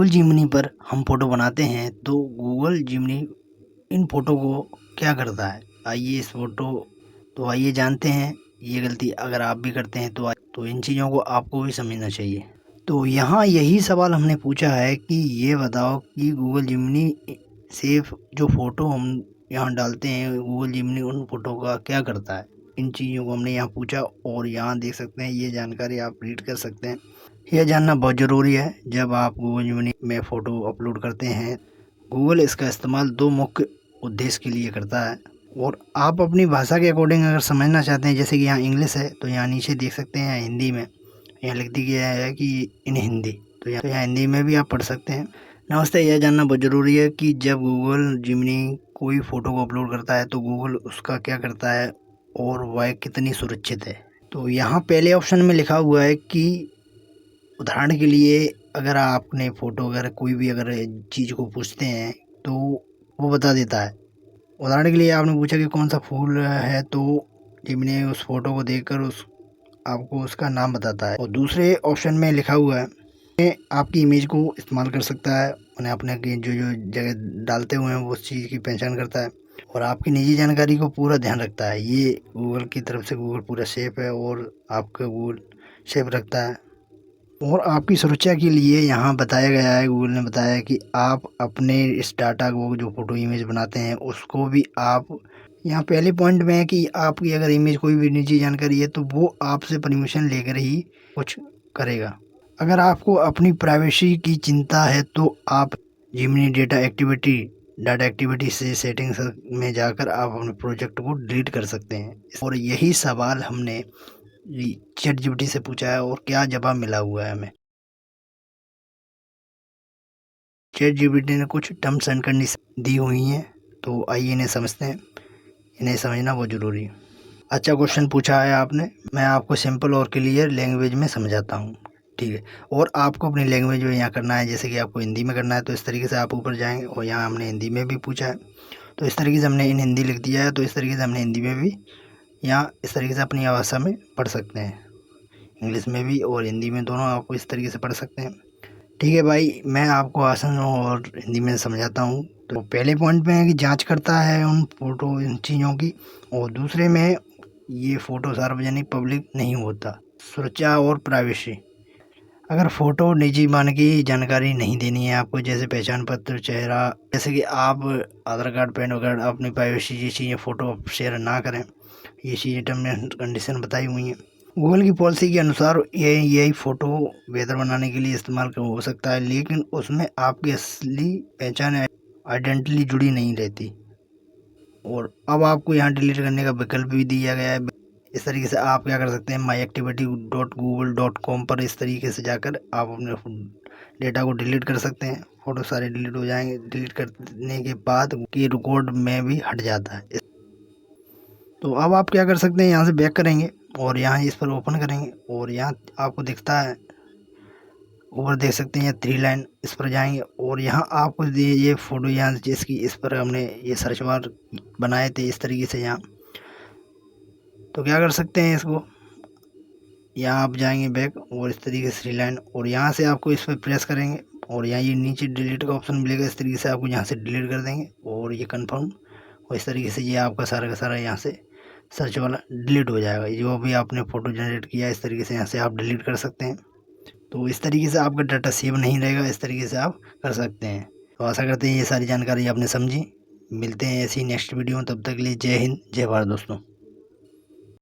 Google जिमनी पर हम photo बनाते हैं तो गूगल जिमनी इन फ़ोटो को क्या करता है, आइए जानते हैं। ये गलती अगर आप भी करते हैं तो इन चीज़ों को आपको भी समझना चाहिए। तो यहाँ यही सवाल हमने पूछा है कि ये बताओ कि गूगल जिमनी से जो फ़ोटो हम यहाँ डालते हैं, गूगल जिमनी उन फ़ोटो का क्या करता है। इन चीज़ों को हमने यहाँ पूछा और यहाँ देख सकते हैं, ये जानकारी आप रीड कर सकते हैं। यह जानना बहुत ज़रूरी है। जब आप गूगल जिमनी में फ़ोटो अपलोड करते हैं, गूगल इसका इस्तेमाल दो मुख्य उद्देश्य के लिए करता है और आप अपनी भाषा के अकॉर्डिंग अगर समझना चाहते हैं, जैसे कि यहाँ इंग्लिश है तो यहाँ नीचे देख सकते हैं हिंदी में यहाँ लिख दिया है कि इन हिंदी, तो यहाँ हिंदी में भी आप पढ़ सकते हैं। नमस्ते, यह जानना बहुत ज़रूरी है कि जब गूगल जिमनी कोई फ़ोटो को अपलोड करता है तो गूगल उसका क्या करता है और वह कितनी सुरक्षित है। तो यहाँ पहले ऑप्शन में लिखा हुआ है कि उदाहरण के लिए अगर आपने फ़ोटो अगर कोई भी अगर चीज़ को पूछते हैं तो वो बता देता है। उदाहरण के लिए आपने पूछा कि कौन सा फूल है, तो जिमनी उस फ़ोटो को देखकर आपको उसका नाम बताता है। और दूसरे ऑप्शन में लिखा हुआ है आपकी इमेज को इस्तेमाल कर सकता है, उन्हें अपने जो जगह डालते हुए हैं वो उस चीज़ की पहचान करता है और आपकी निजी जानकारी को पूरा ध्यान रखता है। ये गूगल की तरफ से गूगल पूरा सेफ है और आपका गूगल सेफ रखता है। और आपकी सुरक्षा के लिए यहाँ बताया गया है, गूगल ने बताया कि आप अपने इस डाटा को जो फ़ोटो इमेज बनाते हैं उसको भी आप यहाँ पहले पॉइंट में है कि आपकी अगर इमेज कोई भी निजी जानकारी है तो वो आपसे परमिशन लेकर ही कुछ करेगा। अगर आपको अपनी प्राइवेसी की चिंता है तो आप जिमनी डाटा एक्टिविटी से सेटिंग्स में जाकर आप अपने प्रोजेक्ट को डिलीट कर सकते हैं। और यही सवाल हमने चैटजीपीटी से पूछा है और क्या जवाब मिला हुआ है हमें। चैटजीपीटी ने कुछ टर्म्स एंड कंडीशन दी हुई हैं, तो आइए इन्हें समझते हैं। इन्हें समझना बहुत ज़रूरी है। अच्छा क्वेश्चन पूछा है आपने, मैं आपको सिंपल और क्लियर लैंग्वेज में समझाता हूँ, ठीक है। और आपको अपनी लैंग्वेज में यहाँ करना है, जैसे कि आपको हिंदी में करना है तो इस तरीके से आप ऊपर जाएंगे और यहाँ हमने हिंदी में भी पूछा है तो इस तरीके से हमने इन हिंदी लिख दिया है, तो इस तरीके से हमने हिंदी में भी यहाँ इस तरीके से अपनी भाषा में पढ़ सकते हैं। इंग्लिश में भी और हिंदी में दोनों आपको इस तरीके से पढ़ सकते हैं, ठीक है भाई। मैं आपको आसान और हिंदी में समझाता हूँ। तो पहले पॉइंट में है कि जांच करता है उन फ़ोटो इन चीज़ों की, और दूसरे में ये फ़ोटो सार्वजनिक पब्लिक नहीं होता। सुरक्षा और प्राइवेसी, अगर फ़ोटो निजी मान की जानकारी नहीं देनी है आपको, जैसे पहचान पत्र, चेहरा, जैसे कि आप आधार कार्ड, पैन कार्ड, अपनी प्राइवेसी ये चीज़ें फ़ोटो शेयर ना करें, ये चीज़ें टर्म एंड कंडीशन बताई हुई हैं। गूगल की पॉलिसी के अनुसार यही फ़ोटो बेहतर बनाने के लिए इस्तेमाल हो सकता है, लेकिन उसमें आपकी असली पहचान आइडेंटिटी जुड़ी नहीं रहती। और अब आपको यहाँ डिलीट करने का विकल्प भी दिया गया है। इस तरीके से आप क्या कर सकते हैं, myactivity.google.com पर इस तरीके से जाकर आप अपने डेटा को डिलीट कर सकते हैं। फ़ोटो सारे डिलीट हो जाएंगे। डिलीट करने के बाद की रिकॉर्ड में भी हट जाता है। तो अब आप क्या कर सकते हैं, यहाँ से बैक करेंगे और यहाँ इस पर ओपन करेंगे और यहाँ आपको दिखता है ऊपर देख सकते हैं 3 लाइन, इस पर जाएंगे और यहाँ आपको ये फ़ोटो यहाँ जिसकी इस पर हमने ये सर्च बार बनाए थे इस तरीके से यहाँ, तो क्या कर सकते हैं इसको, यहाँ आप जाएंगे बैक और इस तरीके से 3 लाइन और यहाँ से आपको इस पर प्रेस करेंगे और यहाँ ये नीचे डिलीट का ऑप्शन मिलेगा। इस तरीके से आपको यहाँ से डिलीट कर देंगे और ये कन्फर्म, और इस तरीके से ये आपका सारा का सारा यहाँ से सर्च वाला डिलीट हो जाएगा। जो भी आपने फ़ोटो जनरेट किया इस तरीके से यहाँ से आप डिलीट कर सकते हैं। तो इस तरीके से आपका डाटा सेव नहीं रहेगा, इस तरीके से आप कर सकते हैं। तो आशा करते हैं ये सारी जानकारी आपने समझी। मिलते हैं ऐसी नेक्स्ट वीडियो में, तब तक के लिए जय हिंद, जय भारत दोस्तों।